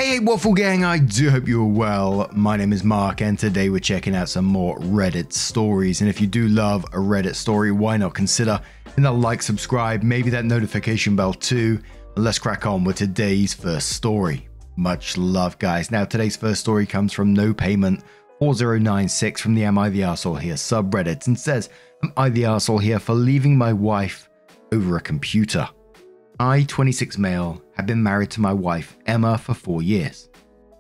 Hey Waffle Gang, I do hope you're well. My name is Mark and today we're checking out some more Reddit stories. And if you do love a Reddit story, why not consider hitting that like, subscribe, maybe that notification bell too. And let's crack on with today's first story. Much love, guys. Now today's first story comes from No Payment 4096 from the Am I the Arsehole Here subreddit and says, Am I the Arsehole Here for leaving my wife over a computer? I, 26 male, have been married to my wife, Emma, for 4 years.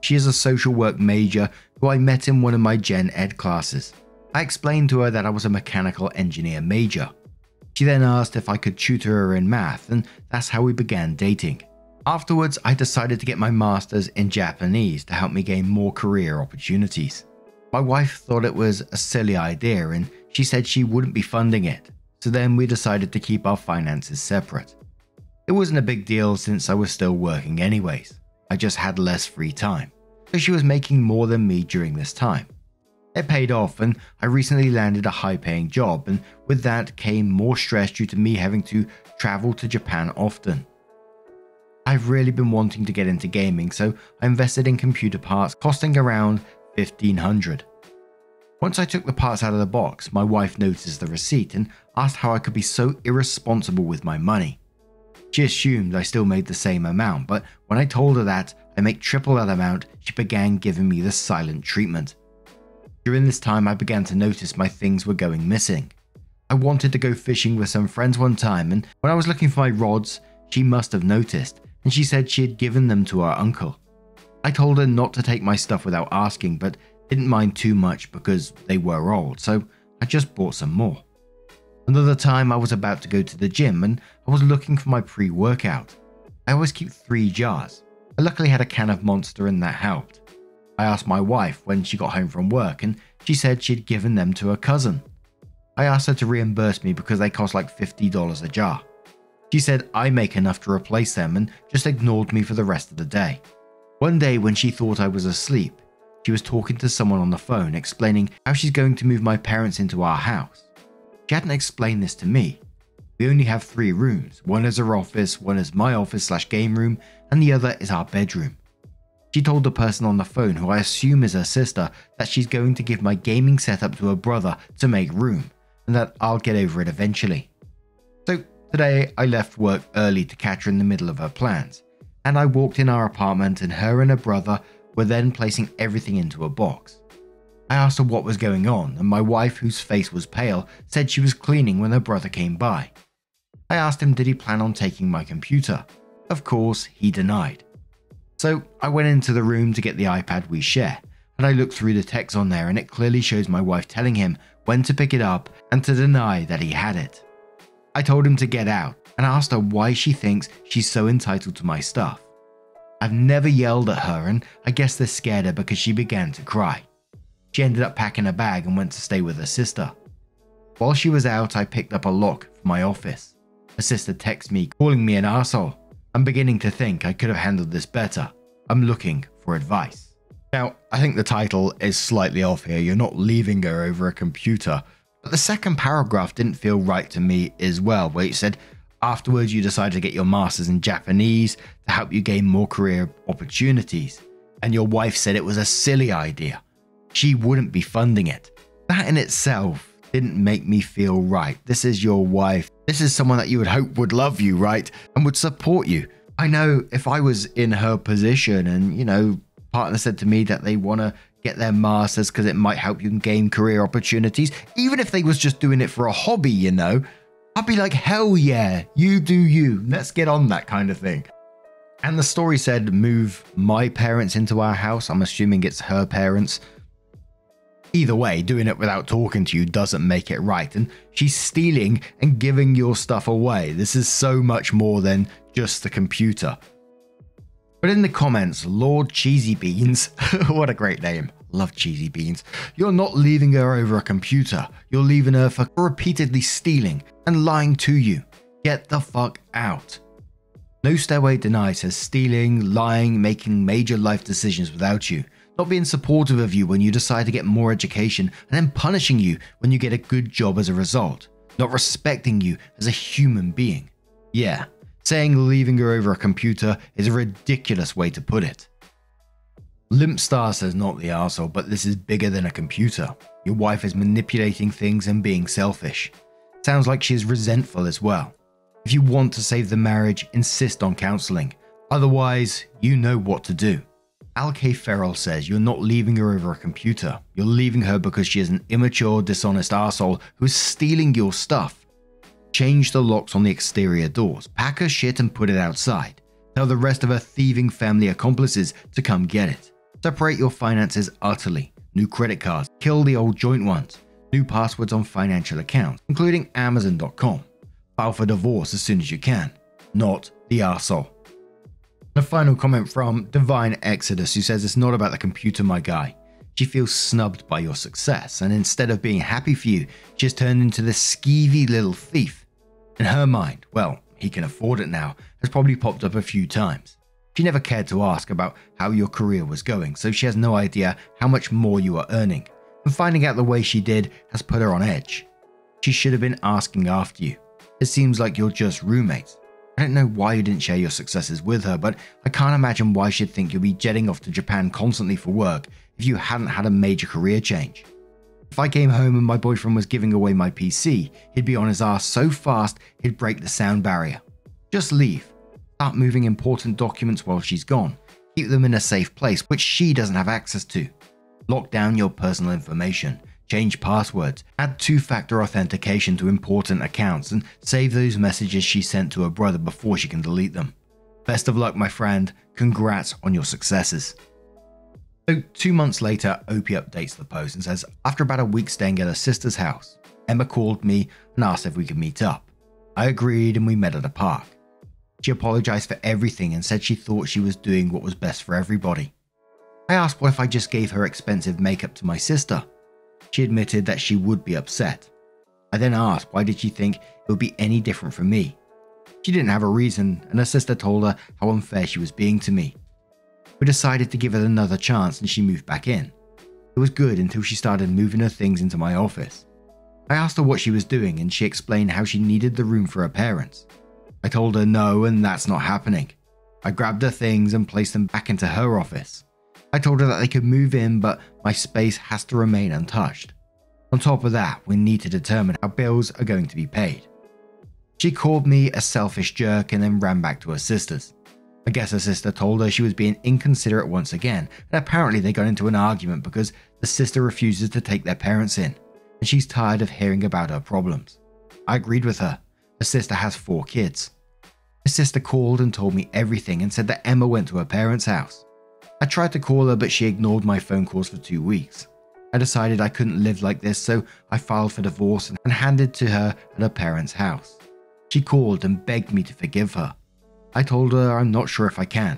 She is a social work major who I met in one of my Gen Ed classes. I explained to her that I was a mechanical engineer major. She then asked if I could tutor her in math, and that's how we began dating. Afterwards, I decided to get my master's in Japanese to help me gain more career opportunities. My wife thought it was a silly idea and she said she wouldn't be funding it, so then we decided to keep our finances separate. It wasn't a big deal since I was still working anyways. I just had less free time, so she was making more than me during this time. It paid off and I recently landed a high-paying job, and with that came more stress due to me having to travel to Japan often. I've really been wanting to get into gaming, so I invested in computer parts costing around $1,500. Once I took the parts out of the box, my wife noticed the receipt and asked how I could be so irresponsible with my money. She assumed I still made the same amount, but when I told her that I make triple that amount, she began giving me the silent treatment. During this time, I began to notice my things were going missing. I wanted to go fishing with some friends one time, and when I was looking for my rods, she must have noticed, and she said she had given them to her uncle. I told her not to take my stuff without asking, but didn't mind too much because they were old, so I just bought some more. Another time I was about to go to the gym and I was looking for my pre-workout. I always keep 3 jars. I luckily had a can of Monster and that helped. I asked my wife when she got home from work and she said she'd given them to her cousin. I asked her to reimburse me because they cost like $50 a jar. She said I make enough to replace them and just ignored me for the rest of the day. One day when she thought I was asleep, she was talking to someone on the phone explaining how she's going to move my parents into our house. She hadn't explained this to me. We only have 3 rooms. One is her office, one is my office/game room, and the other is our bedroom. She told the person on the phone, who I assume is her sister, that she's going to give my gaming setup to her brother to make room, and that I'll get over it eventually. So today I left work early to catch her in the middle of her plans, and I walked in our apartment and her and her brother were then placing everything into a box. I asked her what was going on, and my wife, whose face was pale, said she was cleaning when her brother came by. I asked him did he plan on taking my computer. Of course, he denied. So I went into the room to get the iPad we share, and I looked through the text on there and it clearly shows my wife telling him when to pick it up and to deny that he had it. I told him to get out and asked her why she thinks she's so entitled to my stuff. I've never yelled at her, and I guess this scared her because she began to cry. She ended up packing a bag and went to stay with her sister. While she was out, I picked up a lock for my office. Her sister texted me calling me an arsehole. I'm beginning to think I could have handled this better. I'm looking for advice. Now, I think the title is slightly off here. You're not leaving her over a computer. But the second paragraph didn't feel right to me as well, where it said, afterwards you decided to get your master's in Japanese to help you gain more career opportunities. And your wife said it was a silly idea. She wouldn't be funding it. That in itself didn't make me feel right. This is your wife. This is someone that you would hope would love you, right? And would support you. I know if I was in her position and, partner said to me that they want to get their masters because it might help you gain career opportunities, even if they was just doing it for a hobby, I'd be like, hell yeah, you do you. Let's get on that kind of thing. And the story said move my parents into our house. I'm assuming it's her parents. Either way, doing it without talking to you doesn't make it right, and she's stealing and giving your stuff away. This is so much more than just the computer. But in the comments, Lord Cheesy Beans, what a great name, love Cheesy Beans, you're not leaving her over a computer, you're leaving her for repeatedly stealing and lying to you. Get the fuck out. No Stairway Denied says stealing, lying, making major life decisions without you. Not being supportive of you when you decide to get more education, and then punishing you when you get a good job as a result. Not respecting you as a human being. Yeah, saying leaving her over a computer is a ridiculous way to put it. Limpstar says not the arsehole, but this is bigger than a computer. Your wife is manipulating things and being selfish. Sounds like she is resentful as well. If you want to save the marriage, insist on counseling. Otherwise, you know what to do. Al K. Farrell says you're not leaving her over a computer. You're leaving her because she is an immature, dishonest arsehole who is stealing your stuff. Change the locks on the exterior doors. Pack her shit and put it outside. Tell the rest of her thieving family accomplices to come get it. Separate your finances utterly. New credit cards. Kill the old joint ones. New passwords on financial accounts, including Amazon.com. File for divorce as soon as you can. Not the arsehole. A final comment from Divine Exodus, who says it's not about the computer, my guy. She feels snubbed by your success, and instead of being happy for you, she has turned into this skeevy little thief. In her mind, well, he can afford it now, has probably popped up a few times. She never cared to ask about how your career was going, so she has no idea how much more you are earning, and finding out the way she did has put her on edge. She should have been asking after you. It seems like you're just roommates. I don't know why you didn't share your successes with her, but I can't imagine why she'd think you'll be jetting off to Japan constantly for work if you hadn't had a major career change. If I came home and my boyfriend was giving away my PC, he'd be on his ass so fast he'd break the sound barrier. Just leave. Start moving important documents while she's gone. Keep them in a safe place which she doesn't have access to. Lock down your personal information. Change passwords, add two-factor authentication to important accounts, and save those messages she sent to her brother before she can delete them. Best of luck, my friend. Congrats on your successes. So 2 months later, Opie updates the post and says, after about a week staying at her sister's house, Emma called me and asked if we could meet up. I agreed and we met at a park. She apologized for everything and said she thought she was doing what was best for everybody. I asked what if I just gave her expensive makeup to my sister. She admitted that she would be upset. I then asked why did she think it would be any different from me. She didn't have a reason, and her sister told her how unfair she was being to me. We decided to give it another chance and she moved back in. It was good until she started moving her things into my office. I asked her what she was doing and she explained how she needed the room for her parents. I told her no, and that's not happening. I grabbed her things and placed them back into her office. I told her that they could move in, but my space has to remain untouched. On top of that, we need to determine how bills are going to be paid. She called me a selfish jerk and then ran back to her sister's. I guess her sister told her she was being inconsiderate once again, and apparently they got into an argument because the sister refuses to take their parents in, and she's tired of hearing about her problems. I agreed with her. Her sister has 4 kids. Her sister called and told me everything and said that Emma went to her parents' house. I tried to call her, but she ignored my phone calls for 2 weeks. I decided I couldn't live like this, so I filed for divorce and handed to her at her parents' house. She called and begged me to forgive her. I told her I'm not sure if I can.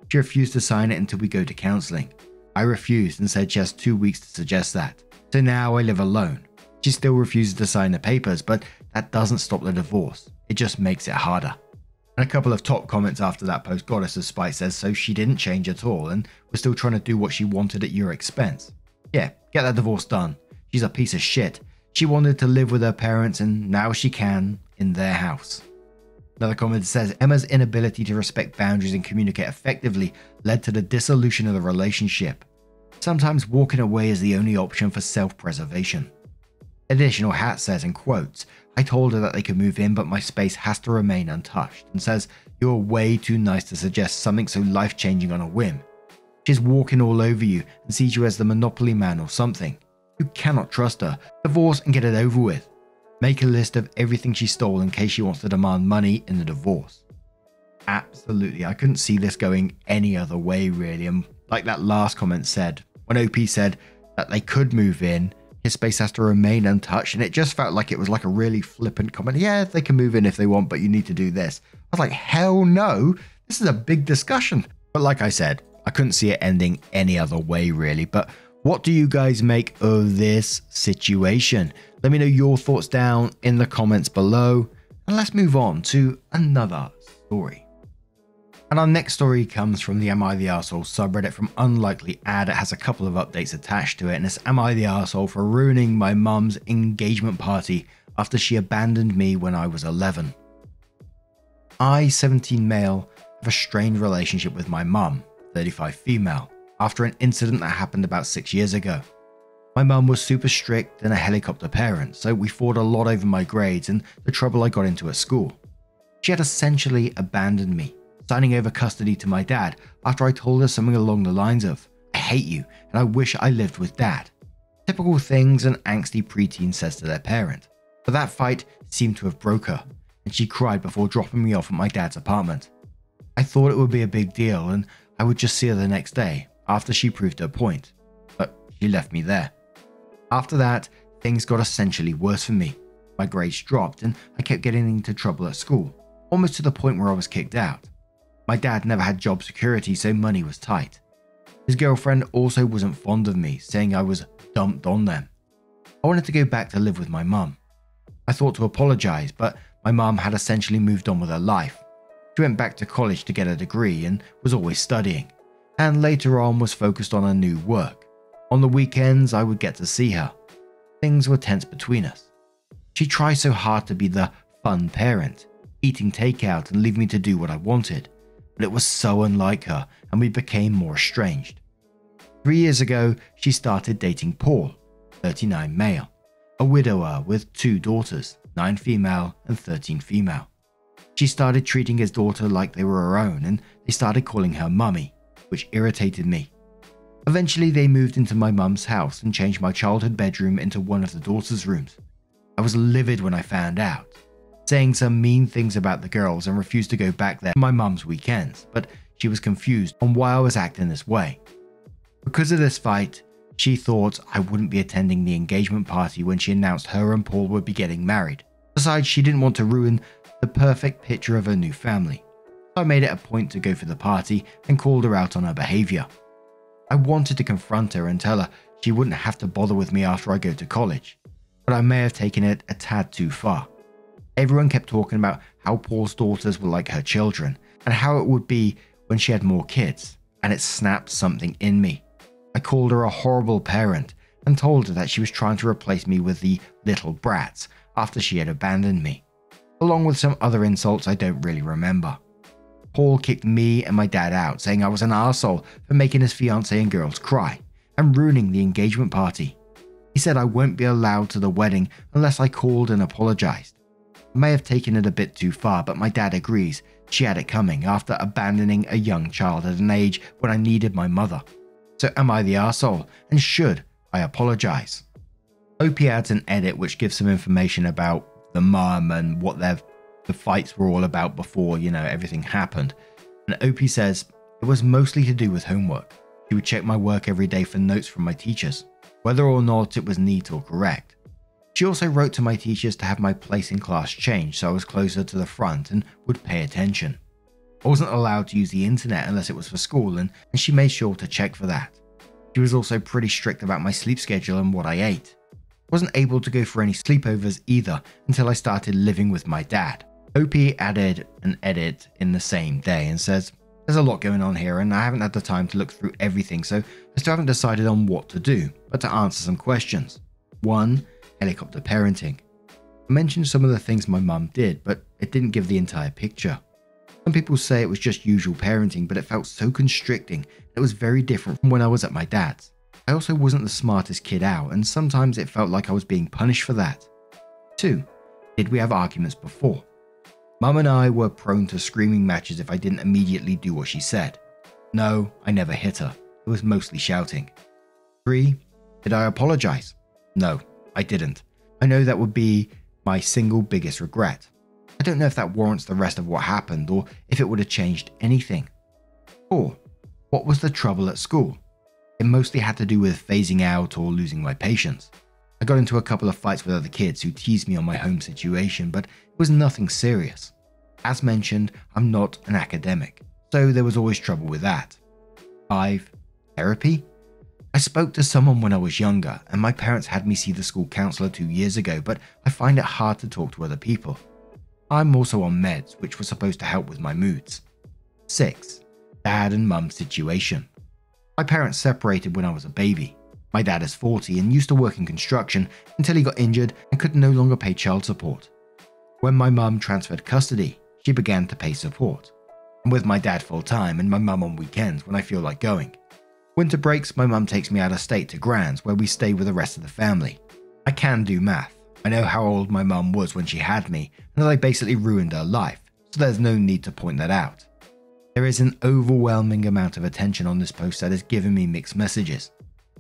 She refused to sign it until we go to counseling. I refused and said she has 2 weeks to suggest that. So now I live alone. She still refuses to sign the papers, but that doesn't stop the divorce. It just makes it harder. And a couple of top comments after that post, Goddess of Spite says, so she didn't change at all and was still trying to do what she wanted at your expense. Yeah, get that divorce done. She's a piece of shit. She wanted to live with her parents and now she can in their house. Another comment says, Emma's inability to respect boundaries and communicate effectively led to the dissolution of the relationship. Sometimes walking away is the only option for self-preservation. Additional Hat says in quotes, I told her that they could move in, but my space has to remain untouched, and says, you're way too nice to suggest something so life-changing on a whim. She's walking all over you and sees you as the monopoly man or something. You cannot trust her. Divorce and get it over with. Make a list of everything she stole in case she wants to demand money in the divorce. Absolutely, I couldn't see this going any other way really, and like that last comment said, when OP said that they could move in, his space has to remain untouched, and it just felt like it was like a really flippant comment. Yeah, they can move in if they want, but you need to do this. I was like, hell no, this is a big discussion. But like I said, I couldn't see it ending any other way really. But what do you guys make of this situation? Let me know your thoughts down in the comments below, and let's move on to another story. And our next story comes from the Am I the Arsehole subreddit from Unlikely Ad. It has a couple of updates attached to it, and it's Am I the Arsehole for ruining my mum's engagement party after she abandoned me when I was 11. I, 17 male, have a strained relationship with my mum, 35 female. after an incident that happened about 6 years ago. My mum was super strict and a helicopter parent, so we fought a lot over my grades and the trouble I got into at school. She had essentially abandoned me, signing over custody to my dad after I told her something along the lines of, "I hate you and I wish I lived with dad." Typical things an angsty preteen says to their parent. But that fight seemed to have broke her, and she cried before dropping me off at my dad's apartment. I thought it would be a big deal and I would just see her the next day after she proved her point, but she left me there. After that, things got essentially worse for me. My grades dropped and I kept getting into trouble at school, almost to the point where I was kicked out. My dad never had job security, so money was tight. His girlfriend also wasn't fond of me, saying I was dumped on them. I wanted to go back to live with my mum. I thought to apologize, but my mum had essentially moved on with her life. She went back to college to get a degree and was always studying, and later on was focused on her new work. On the weekends, I would get to see her. Things were tense between us. She tried so hard to be the fun parent, eating takeout and leave me to do what I wanted, but it was so unlike her and we became more estranged. 3 years ago, she started dating Paul, 39 male, a widower with 2 daughters, 9 female and 13 female. She started treating his daughter like they were her own and they started calling her mummy, which irritated me. Eventually they moved into my mum's house and changed my childhood bedroom into one of the daughters' rooms. I was livid when I found out, saying some mean things about the girls and refused to go back there for my mum's weekends, but she was confused on why I was acting this way. Because of this fight, she thought I wouldn't be attending the engagement party when she announced her and Paul would be getting married. Besides, she didn't want to ruin the perfect picture of her new family. So I made it a point to go for the party and called her out on her behavior. I wanted to confront her and tell her she wouldn't have to bother with me after I go to college, but I may have taken it a tad too far. Everyone kept talking about how Paul's daughters were like her children and how it would be when she had more kids, and it snapped something in me. I called her a horrible parent and told her that she was trying to replace me with the little brats after she had abandoned me, along with some other insults I don't really remember. Paul kicked me and my dad out, saying I was an arsehole for making his fiancée and girls cry and ruining the engagement party. He said I won't be allowed to the wedding unless I called and apologized. I may have taken it a bit too far, but my dad agrees she had it coming after abandoning a young child at an age when I needed my mother. So am I the arsehole, and should I apologize? OP adds an edit which gives some information about the mum and what the fights were all about before, everything happened. And OP says, it was mostly to do with homework. She would check my work every day for notes from my teachers, whether or not it was neat or correct. She also wrote to my teachers to have my place in class changed so I was closer to the front and would pay attention. I wasn't allowed to use the internet unless it was for school, and she made sure to check for that. She was also pretty strict about my sleep schedule and what I ate. I wasn't able to go for any sleepovers either until I started living with my dad. OP added an edit in the same day and says, there's a lot going on here and I haven't had the time to look through everything, so I still haven't decided on what to do, but to answer some questions. 1. Helicopter parenting. I mentioned some of the things my mum did, but it didn't give the entire picture. Some people say it was just usual parenting, but it felt so constricting. It was very different from when I was at my dad's. I also wasn't the smartest kid out, and sometimes it felt like I was being punished for that. 2. Did we have arguments before? Mum and I were prone to screaming matches if I didn't immediately do what she said. No, I never hit her. It was mostly shouting. 3. Did I apologize? No, I didn't. I know that would be my single biggest regret. I don't know if that warrants the rest of what happened or if it would have changed anything. 4. What was the trouble at school? It mostly had to do with phasing out or losing my patience. I got into a couple of fights with other kids who teased me on my home situation, but it was nothing serious. As mentioned, I'm not an academic, so there was always trouble with that. 5. Therapy? I spoke to someone when I was younger, and my parents had me see the school counselor 2 years ago, but I find it hard to talk to other people. I'm also on meds, which were supposed to help with my moods. 6. Dad and mum situation. My parents separated when I was a baby. My dad is 40 and used to work in construction until he got injured and could no longer pay child support. When my mum transferred custody, she began to pay support. I'm with my dad full time and my mum on weekends when I feel like going. Winter breaks, my mum takes me out of state to Grands, where we stay with the rest of the family. I can do math. I know how old my mum was when she had me, and that I basically ruined her life, so there's no need to point that out. There is an overwhelming amount of attention on this post that has given me mixed messages.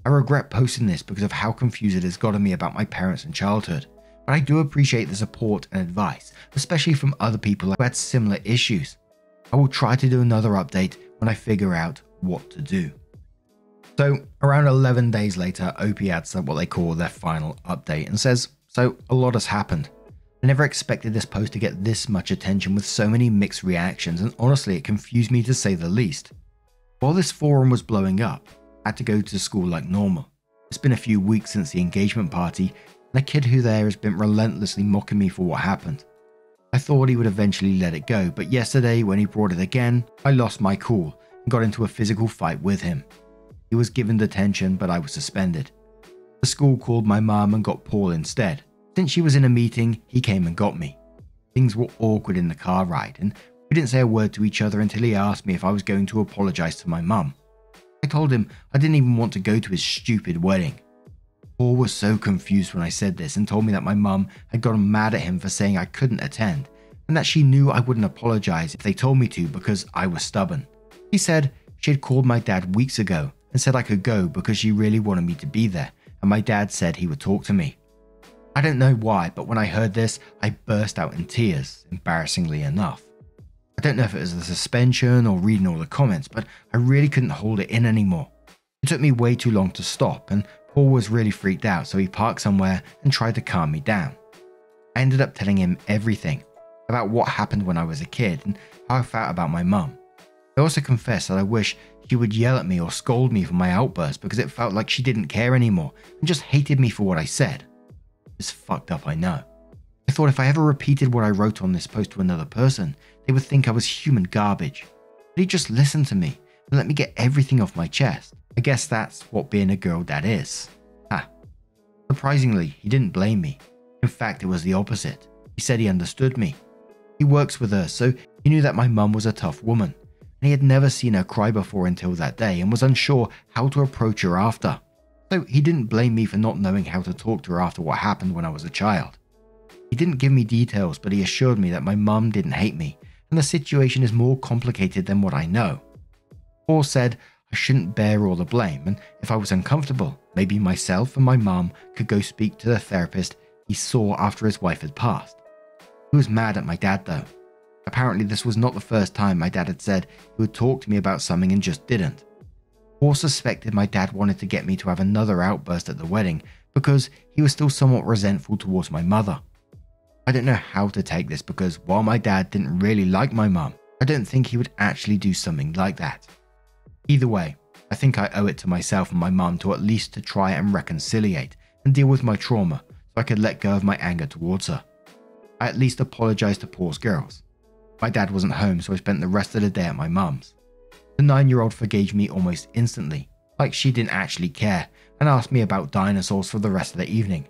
I regret posting this because of how confused it has gotten me about my parents and childhood, but I do appreciate the support and advice, especially from other people who had similar issues. I will try to do another update when I figure out what to do. So around 11 days later, Opie adds what they call their final update and says, "So a lot has happened. I never expected this post to get this much attention with so many mixed reactions, and honestly it confused me to say the least. While this forum was blowing up, I had to go to school like normal. It's been a few weeks since the engagement party, and the kid who there has been relentlessly mocking me for what happened. I thought he would eventually let it go, but yesterday when he brought it again, I lost my cool and got into a physical fight with him. He was given detention, but I was suspended. The school called my mum and got Paul instead. Since she was in a meeting, he came and got me. Things were awkward in the car ride, and we didn't say a word to each other until he asked me if I was going to apologise to my mum. I told him I didn't even want to go to his stupid wedding. Paul was so confused when I said this and told me that my mum had gotten mad at him for saying I couldn't attend, and that she knew I wouldn't apologise if they told me to because I was stubborn. He said she had called my dad weeks ago and said I could go because she really wanted me to be there, and my dad said he would talk to me. I don't know why, but when I heard this, I burst out in tears, embarrassingly enough. I don't know if it was the suspension or reading all the comments, but I really couldn't hold it in anymore. It took me way too long to stop, and Paul was really freaked out, so he parked somewhere and tried to calm me down. I ended up telling him everything about what happened when I was a kid and how I felt about my mum. I also confessed that I wish she would yell at me or scold me for my outburst because it felt like she didn't care anymore and just hated me for what I said. It's fucked up, I know. I thought if I ever repeated what I wrote on this post to another person, they would think I was human garbage. But he just listened to me and let me get everything off my chest. I guess that's what being a girl dad is. Surprisingly, he didn't blame me. In fact, it was the opposite. He said he understood me. He works with her, so he knew that my mum was a tough woman, and he had never seen her cry before until that day and was unsure how to approach her after. So he didn't blame me for not knowing how to talk to her after what happened when I was a child. He didn't give me details, but he assured me that my mum didn't hate me, and the situation is more complicated than what I know. Paul said I shouldn't bear all the blame, and if I was uncomfortable, maybe myself and my mum could go speak to the therapist he saw after his wife had passed. He was mad at my dad though. Apparently this was not the first time my dad had said he would talk to me about something and just didn't. Paul suspected my dad wanted to get me to have another outburst at the wedding because he was still somewhat resentful towards my mother. I don't know how to take this because while my dad didn't really like my mum, I don't think he would actually do something like that. Either way, I think I owe it to myself and my mum to at least to try and reconciliate and deal with my trauma so I could let go of my anger towards her. I at least apologized to Paul's girls. My dad wasn't home, so I spent the rest of the day at my mum's. The 9-year-old forgave me almost instantly, like she didn't actually care, and asked me about dinosaurs for the rest of the evening.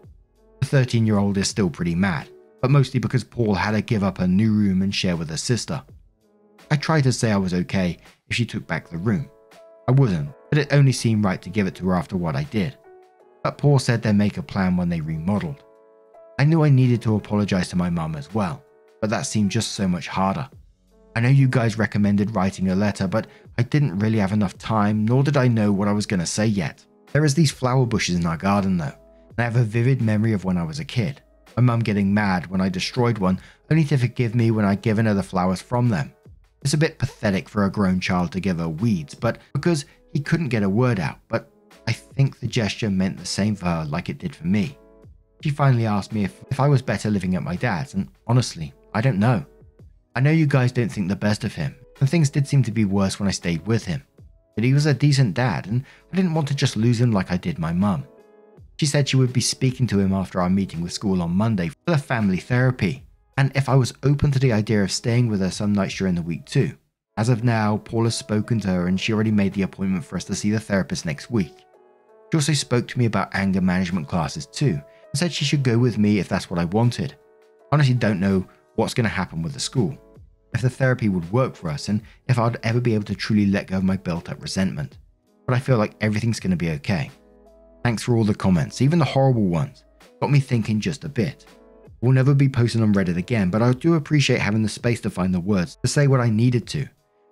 The 13-year-old is still pretty mad, but mostly because Paul had her give up her new room and share with her sister. I tried to say I was okay if she took back the room. I wasn't, but it only seemed right to give it to her after what I did. But Paul said they'd make a plan when they remodeled. I knew I needed to apologize to my mum as well, but that seemed just so much harder. I know you guys recommended writing a letter, but I didn't really have enough time, nor did I know what I was going to say yet. There is these flower bushes in our garden though, and I have a vivid memory of when I was a kid. My mum getting mad when I destroyed one, only to forgive me when I'd given her the flowers from them. It's a bit pathetic for a grown child to give her weeds, but because he couldn't get a word out, but I think the gesture meant the same for her like it did for me. She finally asked me if I was better living at my dad's, and honestly, I don't know. I know you guys don't think the best of him, and things did seem to be worse when I stayed with him. But he was a decent dad, and I didn't want to just lose him like I did my mum. She said she would be speaking to him after our meeting with school on Monday for the family therapy, and if I was open to the idea of staying with her some nights during the week too. As of now, Paul has spoken to her and she already made the appointment for us to see the therapist next week. She also spoke to me about anger management classes too, and said she should go with me if that's what I wanted. I honestly don't know what's going to happen with the school, if the therapy would work for us, and if I'd ever be able to truly let go of my built-up resentment. But but I feel like everything's going to be okay. Thanks for all the comments, even the horrible ones. Got me thinking just a bit. We'll never be posting on Reddit again, but I do appreciate having the space to find the words to say what I needed to.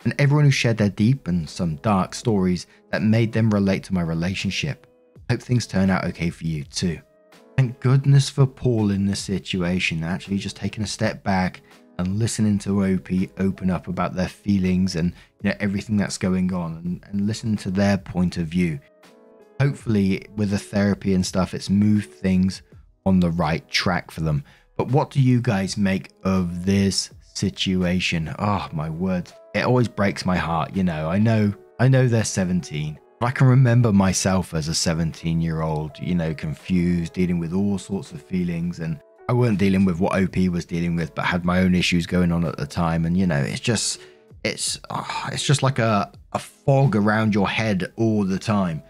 And everyone who shared their deep and some dark stories that made them relate to my relationship. Hope things turn out okay for you too. Thank goodness for Paul in this situation, actually just taking a step back and listening to OP open up about their feelings and everything that's going on and listening to their point of view. Hopefully with the therapy and stuff, it's moved things on the right track for them. But what do you guys make of this situation? Oh my word, it always breaks my heart. I know they're 17. I can remember myself as a 17-year-old, confused, dealing with all sorts of feelings, and I weren't dealing with what OP was dealing with, but had my own issues going on at the time. And it's just like a fog around your head all the time.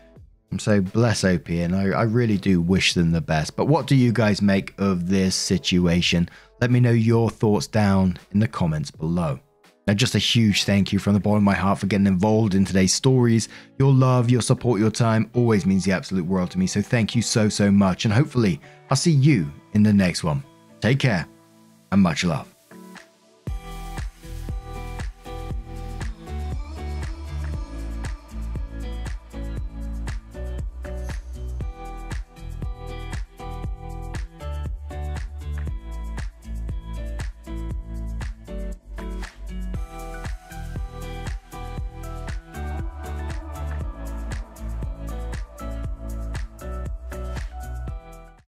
So bless OP, and I really do wish them the best. But what do you guys make of this situation? Let me know your thoughts down in the comments below. Now, just a huge thank you from the bottom of my heart for getting involved in today's stories. Your love, your support, your time always means the absolute world to me. So thank you so much. And hopefully I'll see you in the next one. Take care and much love.